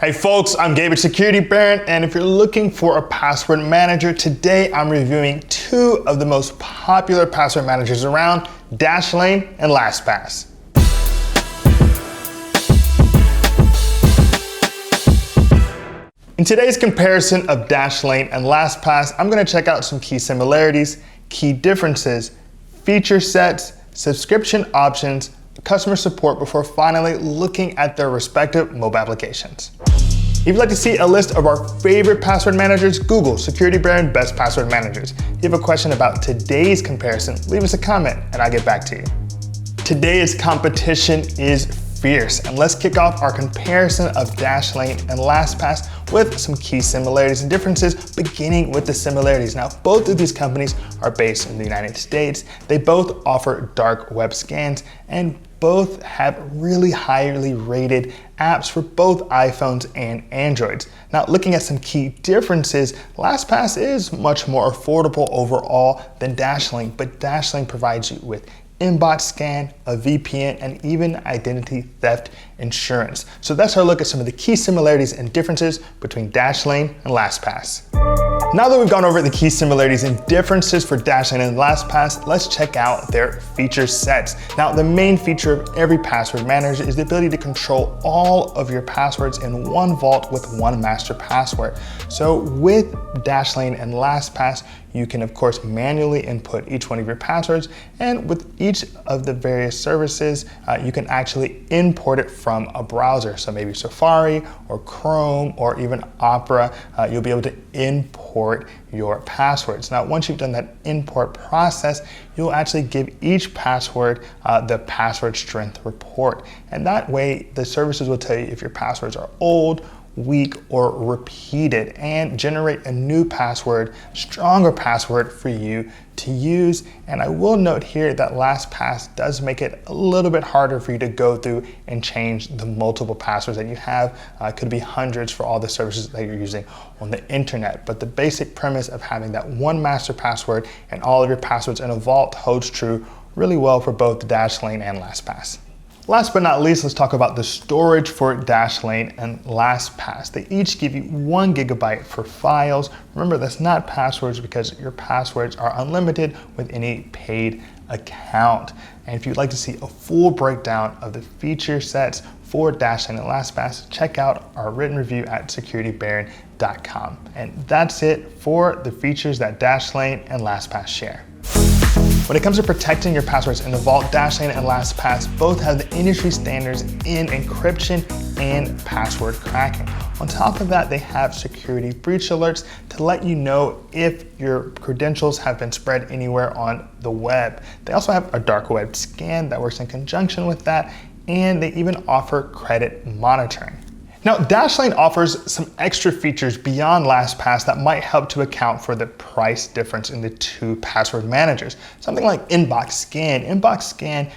Hey folks, I'm Gabe at Security Baron, and if you're looking for a password manager, today I'm reviewing two of the most popular password managers around, Dashlane and LastPass. In today's comparison of Dashlane and LastPass, I'm going to check out some key similarities, key differences, feature sets, subscription options, customer support before finally looking at their respective mobile applications. If you'd like to see a list of our favorite password managers, Google Security Baron Best Password Managers. If you have a question about today's comparison, leave us a comment and I'll get back to you. Today's competition is fierce, and let's kick off our comparison of Dashlane and LastPass with some key similarities and differences, beginning with the similarities. Now, both of these companies are based in the United States. They both offer dark web scans and both have really highly rated apps for both iPhones and Androids. Now, looking at some key differences, LastPass is much more affordable overall than Dashlane, but Dashlane provides you with inbox scan, a VPN, and even identity theft insurance. So that's our look at some of the key similarities and differences between Dashlane and LastPass. Now that we've gone over the key similarities and differences for Dashlane and LastPass, let's check out their feature sets. Now, the main feature of every password manager is the ability to control all of your passwords in one vault with one master password. So with Dashlane and LastPass, you can of course manually input each one of your passwords, and with each of the various services, you can actually import it from a browser. So maybe Safari or Chrome or even Opera, you'll be able to import your passwords. Now, once you've done that import process, you'll actually give each password the password strength report. And that way, the services will tell you if your passwords are old, weak, or repeated, and generate a new password, stronger password for you to use. And I will note here that LastPass does make it a little bit harder for you to go through and change the multiple passwords that you have. It could be hundreds for all the services that you're using on the internet. But the basic premise of having that one master password and all of your passwords in a vault holds true really well for both Dashlane and LastPass. Last but not least, let's talk about the storage for Dashlane and LastPass. They each give you 1 GB for files. Remember, that's not passwords because your passwords are unlimited with any paid account. And if you'd like to see a full breakdown of the feature sets for Dashlane and LastPass, check out our written review at securitybaron.com. And that's it for the features that Dashlane and LastPass share. When it comes to protecting your passwords in the vault, Dashlane and LastPass both have the industry standards in encryption and password cracking. On top of that, they have security breach alerts to let you know if your credentials have been spread anywhere on the web. They also have a dark web scan that works in conjunction with that, and they even offer credit monitoring. Now, Dashlane offers some extra features beyond LastPass that might help to account for the price difference in the two password managers. Something like inbox scan. Inbox scan,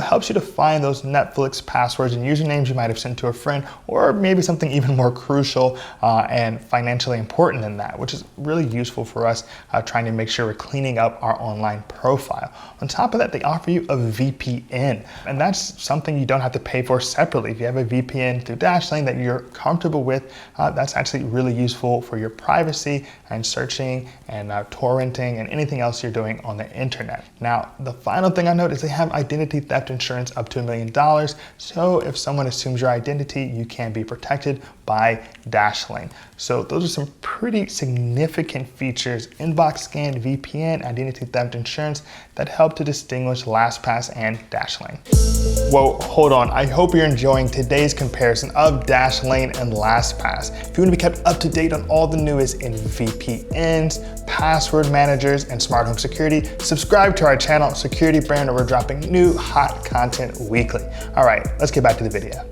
helps you to find those Netflix passwords and usernames you might have sent to a friend, or maybe something even more crucial and financially important than that, which is really useful for us trying to make sure we're cleaning up our online profile. On top of that, they offer you a VPN, and that's something you don't have to pay for separately. If you have a VPN through Dashlane that you're comfortable with, that's actually really useful for your privacy and searching and torrenting and anything else you're doing on the internet. Now, the final thing I note is they have identity theft insurance up to $1 million. So if someone assumes your identity, you can be protected by Dashlane. So those are some pretty significant features: inbox scan, VPN, identity theft insurance, that help to distinguish LastPass and Dashlane. Whoa, hold on. I hope you're enjoying today's comparison of Dashlane and LastPass. If you want to be kept up to date on all the newest in VPNs, password managers, and smart home security, subscribe to our channel, Security Baron, where we're dropping new hot content weekly. All right, let's get back to the video.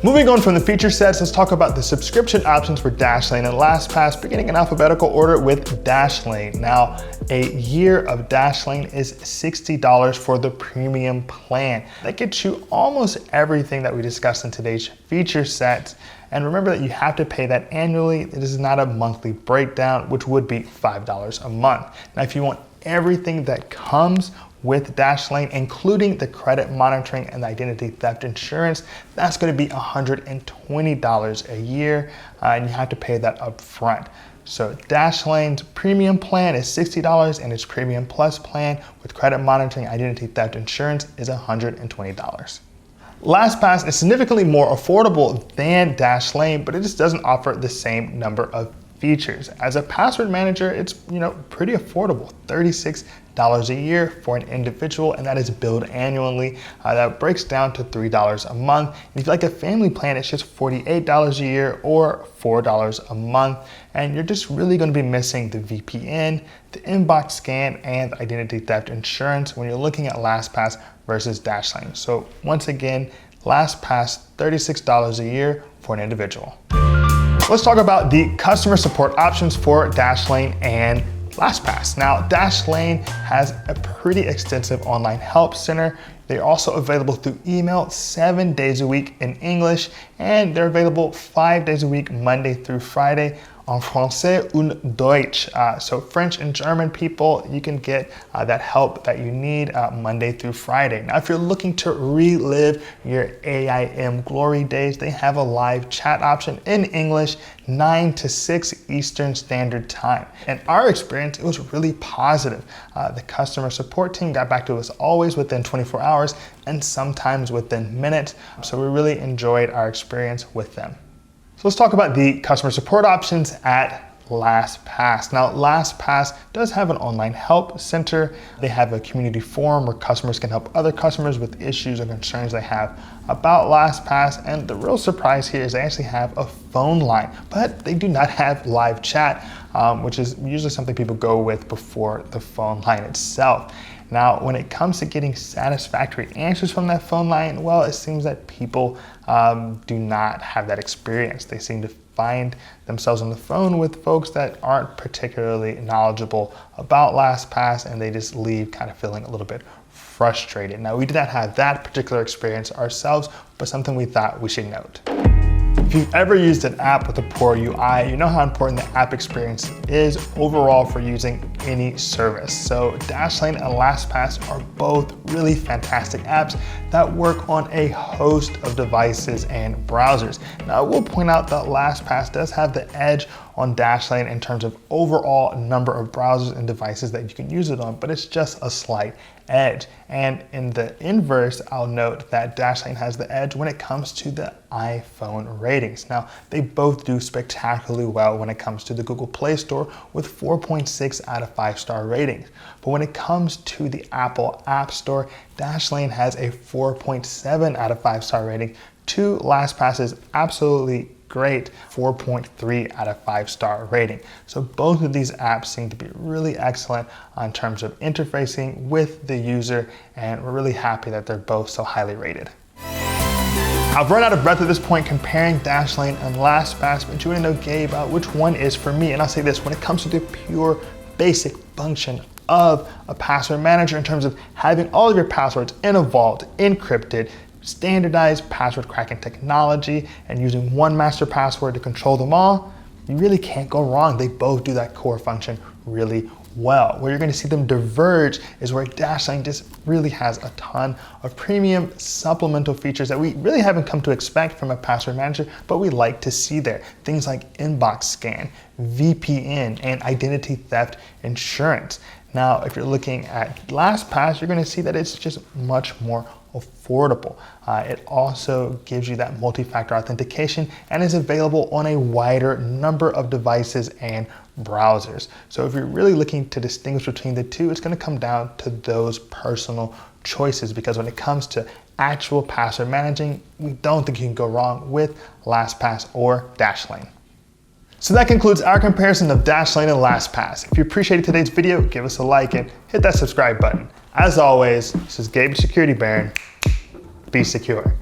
Moving on from the feature sets, let's talk about the subscription options for Dashlane and LastPass, beginning in alphabetical order with Dashlane. Now, a year of Dashlane is $60 for the premium plan. That gets you almost everything that we discussed in today's feature sets. And remember that you have to pay that annually. This is not a monthly breakdown, which would be $5 a month. Now, if you want everything that comes with Dashlane, including the credit monitoring and the identity theft insurance, that's going to be $120 a year, and you have to pay that up front. So Dashlane's premium plan is $60 and its premium plus plan with credit monitoring, identity theft insurance is $120. LastPass is significantly more affordable than Dashlane, but it just doesn't offer the same number of features. As a password manager, it's pretty affordable, $36 a year for an individual, and that is billed annually. That breaks down to $3 a month. And if you like a family plan, it's just $48 a year or $4 a month. And you're just really going to be missing the VPN, the inbox scan, and identity theft insurance when you're looking at LastPass versus Dashlane. So once again, LastPass, $36 a year for an individual. Let's talk about the customer support options for Dashlane and LastPass. Now, Dashlane has a pretty extensive online help center. They're also available through email 7 days a week in English, and they're available 5 days a week, Monday through Friday, en français und Deutsch. So French and German people, you can get that help that you need Monday through Friday. Now, if you're looking to relive your AIM glory days, they have a live chat option in English, 9 to 6 Eastern Standard Time. In our experience, it was really positive. The customer support team got back to us always within 24 hours and sometimes within minutes. So we really enjoyed our experience with them. So let's talk about the customer support options at LastPass. Now, LastPass does have an online help center. They have a community forum where customers can help other customers with issues or concerns they have about LastPass. And the real surprise here is they actually have a phone line, but they do not have live chat, which is usually something people go with before the phone line itself. Now, when it comes to getting satisfactory answers from that phone line, well, it seems that people do not have that experience. They seem to find themselves on the phone with folks that aren't particularly knowledgeable about LastPass, and they just leave kind of feeling a little bit frustrated. Now, we did not have that particular experience ourselves, but something we thought we should note. If you've ever used an app with a poor UI, you know how important the app experience is overall for using any service. So Dashlane and LastPass are both really fantastic apps that work on a host of devices and browsers. Now, I will point out that LastPass does have the edge on Dashlane in terms of overall number of browsers and devices that you can use it on, but it's just a slight edge. And in the inverse, I'll note that Dashlane has the edge when it comes to the iPhone ratings. Now, they both do spectacularly well when it comes to the Google Play Store with 4.6 out of 5-star ratings. But when it comes to the Apple App Store, Dashlane has a 4.7 out of 5-star rating to LastPass's absolutely great 4.3 out of 5-star rating. So both of these apps seem to be really excellent in terms of interfacing with the user, and we're really happy that they're both so highly rated. I've run out of breath at this point comparing Dashlane and LastPass, but you want to know, Gabe, which one is for me? And I'll say this, when it comes to the pure basic function of a password manager in terms of having all of your passwords in a vault, encrypted, standardized password cracking technology, and using one master password to control them all, you really can't go wrong. They both do that core function really well. Where you're going to see them diverge is where Dashlane just really has a ton of premium supplemental features that we really haven't come to expect from a password manager, but we like to see there. Things like inbox scan, VPN, and identity theft insurance. Now, if you're looking at LastPass, you're going to see that it's just much more affordable. It also gives you that multi-factor authentication and is available on a wider number of devices and browsers. So if you're really looking to distinguish between the two, it's going to come down to those personal choices, because when it comes to actual password managing, we don't think you can go wrong with LastPass or Dashlane. So that concludes our comparison of Dashlane and LastPass. If you appreciated today's video, give us a like and hit that subscribe button. As always, this is Gabe Security Baron. Be secure.